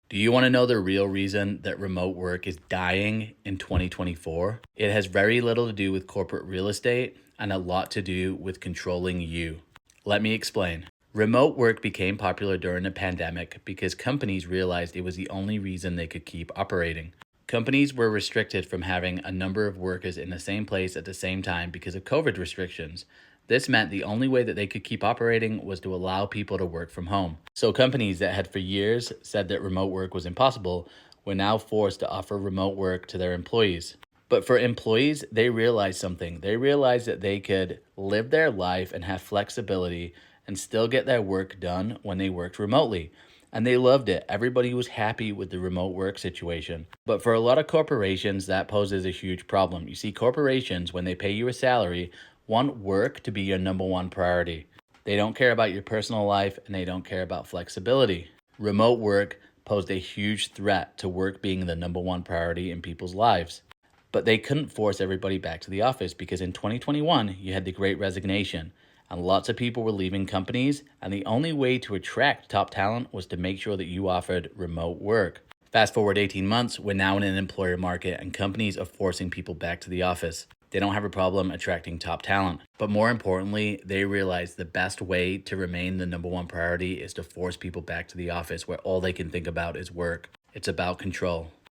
Do you want to know the real reason that remote work is dying in 2024? It has very little to do with corporate real estate and a lot to do with controlling you. Let me explain. Remote work became popular during the pandemic because companies realized it was the only reason they could keep operating. Companies were restricted from having a number of workers in the same place at the same time because of COVID restrictions. This meant the only way that they could keep operating was to allow people to work from home. So companies that had for years said that remote work was impossible were now forced to offer remote work to their employees. But for employees, they realized something. They realized that they could live their life and have flexibility and still get their work done when they worked remotely. And they loved it. Everybody was happy with the remote work situation. But for a lot of corporations, that poses a huge problem. You see, corporations, when they pay you a salary, want work to be your number one priority. They don't care about your personal life and they don't care about flexibility. Remote work posed a huge threat to work being the number one priority in people's lives. But they couldn't force everybody back to the office because in 2021, you had the great resignation and lots of people were leaving companies. And the only way to attract top talent was to make sure that you offered remote work. Fast forward 18 months, we're now in an employer market and companies are forcing people back to the office. They don't have a problem attracting top talent. But more importantly, they realize the best way to remain the number one priority is to force people back to the office where all they can think about is work. It's about control.